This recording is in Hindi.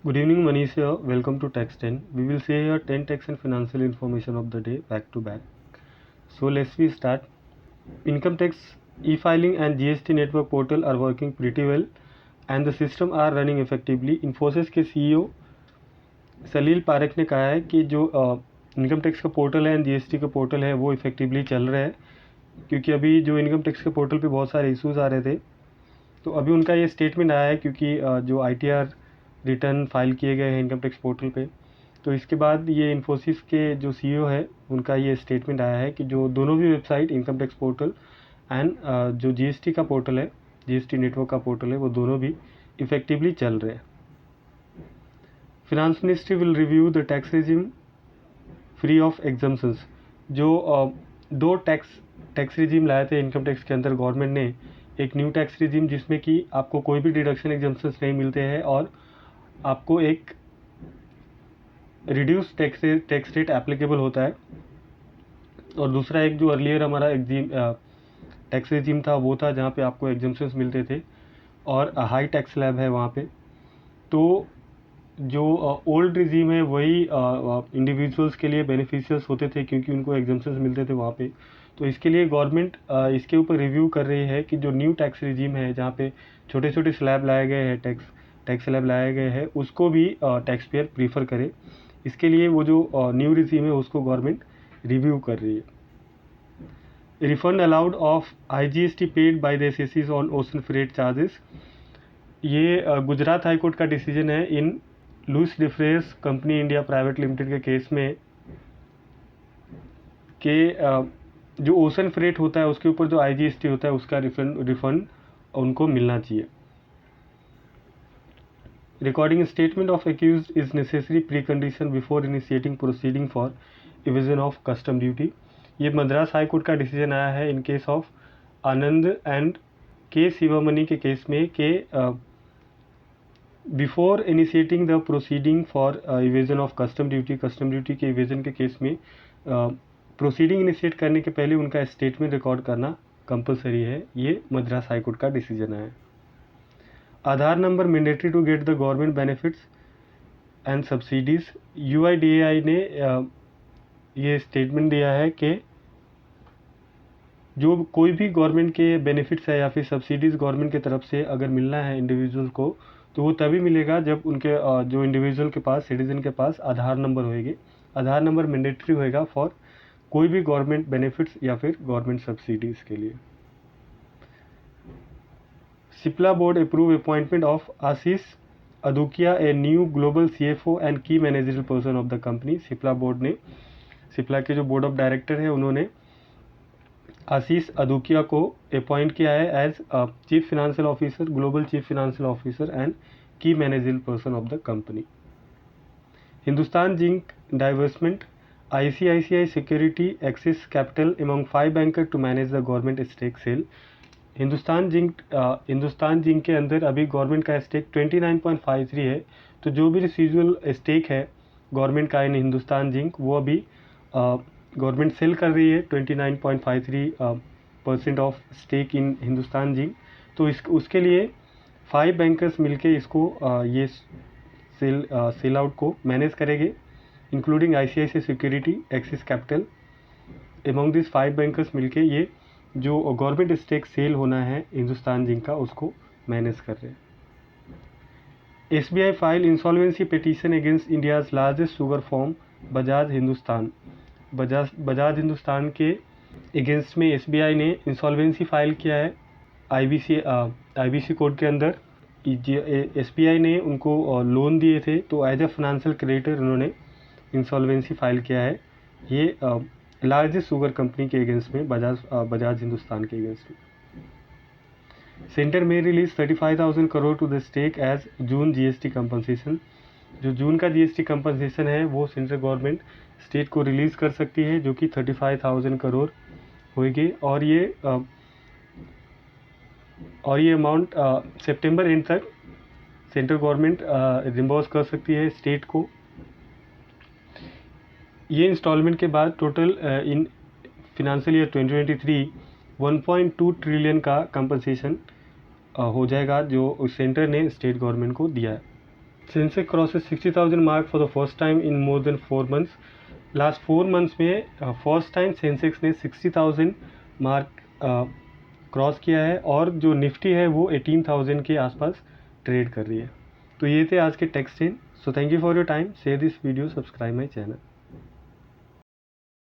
Good evening, Manish here. Welcome to Tax 10. We will share here 10 tax and financial information of the day back to back. So let's we start. Income tax, e-filing and GST network portal are working pretty well and the system are running effectively. Infosys के CEO सलील पारेख ने कहा है कि जो इनकम टैक्स का पोर्टल है एंड जीएसटी का पोर्टल है वो इफेक्टिवली चल रहा है, क्योंकि अभी जो इनकम टैक्स के पोर्टल पे बहुत सारे इश्यूज़ आ रहे थे। तो अभी उनका ये स्टेटमेंट आया है, क्योंकि जो आईटीआर रिटर्न फाइल किए गए हैं इनकम टैक्स पोर्टल पे, तो इसके बाद ये इन्फोसिस के जो सीईओ है उनका ये स्टेटमेंट आया है कि जो दोनों भी website income tax portal and जो जीएसटी का पोर्टल है, जीएसटी नेटवर्क का पोर्टल है, वो दोनों भी इफेक्टिवली चल रहे हैं। Finance ministry will review the tax regime free of exemptions. जो दो टैक्स रेजिम लाए थे इनकम टैक्स के अंदर गवर्नमेंट ने, एक न्यू टैक्स रेजिम जिसमें कि आपको कोई भी डिडक्शन एग्जम्पशंस नहीं मिलते हैं और आपको एक रिड्यूस टैक्स रेट एप्लीकेबल होता है, और दूसरा एक जो अर्लियर हमारा टैक्स रेजिम था वो था जहाँ पे आपको एग्जम्पशंस मिलते थे और हाई टैक्स स्लैब है वहाँ पे। तो जो ओल्ड रिजीम है वही इंडिविजुअल्स के लिए बेनिफिशियल्स होते थे, क्योंकि उनको एग्जम्पशंस मिलते थे वहाँ पे। तो इसके लिए गवर्नमेंट इसके ऊपर रिव्यू कर रही है कि जो न्यू टैक्स रिजीम है जहाँ पे छोटे छोटे स्लैब लाए गए हैं, टैक्स स्लैब लाए गए हैं, उसको भी टैक्स पेयर प्रीफर करे। इसके लिए वो जो न्यू रिजीम है उसको गवर्नमेंट रिव्यू कर रही है। Refund allowed of IGST paid by the एसएससीज ऑन ओशन फ्रेट चार्जेस। ये गुजरात हाई कोर्ट का डिसीजन है in Louis Dreyfus company India private limited के केस में कि जो ओशन फ्रेट होता है उसके ऊपर जो IGST होता है उसका रिफंड उनको मिलना चाहिए। Recording statement of accused is necessary pre condition before initiating proceeding for evasion of custom duty. ये मद्रास हाई कोर्ट का डिसीजन आया है in case of Anand and के शिवमणि के केस में कि before initiating the proceeding for evasion of custom duty के इवेजन के केस में प्रोसीडिंग इनिशिएट करने के पहले उनका स्टेटमेंट रिकॉर्ड करना कंपलसरी है। ये मद्रास हाई कोर्ट का डिसीजन है। Aadhaar number mandatory to get the government benefits and subsidies. UIDAI ने ये स्टेटमेंट दिया है कि जो कोई भी गवर्नमेंट के बेनिफिट्स है या फिर सब्सिडीज़ गवर्नमेंट की तरफ से अगर मिलना है इंडिविजुअल को, तो वो तभी मिलेगा जब उनके जो इंडिविजुअल के पास, सिटीजन के पास आधार नंबर होएगी। आधार नंबर मैंडेटरी होएगा फॉर कोई भी गवर्नमेंट बेनिफिट्स या फिर गवर्नमेंट सब्सिडीज़ के लिए। Cipla board approve appointment of Ashish Adukia a new global CFO and key managerial person of the company. Cipla board ने, सिप्ला के जो बोर्ड ऑफ डायरेक्टर है उन्होंने आशीष अदुकिया को अपॉइंट किया है as chief financial officer, global chief financial officer and key managerial person of the company. Hindustan Zinc divestment, ICICI security Axis Capital among 5 banker to manage the government stake sale. Hindustan Zinc के अंदर अभी गवर्नमेंट का स्टेक 29.53 है, तो जो भी रिसीजुअल स्टेक है गवर्नमेंट का इन हिंदुस्तान जिंक वो अभी गवर्नमेंट सेल कर रही है 29.53% of stake in Hindustan zinc. तो उसके लिए 5 बैंकर्स मिलके इसको ये सेल आउट को मैनेज करेंगे, including ICICI security Axis capital. Among this 5 bankers मिलके ये जो गवर्नमेंट स्टेक सेल होना है हिंदुस्तान जिंक का उसको मैनेज कर रहे हैं। SBI file insolvency petition against India's largest sugar form Bajaj Hindustan. Bajaj Hindustan के अगेंस्ट में SBI ने इंसॉल्वेंसी फाइल किया है IBC कोर्ट के अंदर। SBI ने उनको लोन दिए थे, तो एज ए फाइनेंशियल क्रेडिटर उन्होंने इंसॉल्वेंसी फाइल किया है। ये लार्जेस्ट शुगर कंपनी के अगेंस्ट में, बजाज हिंदुस्तान के अगेंस्ट में। सेंटर में release 35,000 crore to the stake as June GST compensation. जो जून का GST कंपनसेशन है वो सेंट्रल गवर्नमेंट स्टेट को रिलीज़ कर सकती है, जो कि 35,000 करोड़ होगी। और ये अमाउंट सितंबर एंड तक सेंट्रल गवर्नमेंट रिम्बर्स कर सकती है स्टेट को। ये इंस्टॉलमेंट के बाद टोटल इन फिनेंशियल ईयर 2023 1.2 ट्रिलियन का कंपनसेशन हो जाएगा जो सेंटर ने स्टेट गवर्नमेंट को दिया है। Sensex crosses 60,000 mark for the first time in more than 4 months. Last 4 months में फर्स्ट टाइम सेंसेक्स ने 60,000 मार्क क्रॉस किया है और जो निफ्टी है वो 18,000 के आसपास ट्रेड कर रही है। तो ये थे आज के टेक्स 10। So thank you for your time, share this video, subscribe my channel.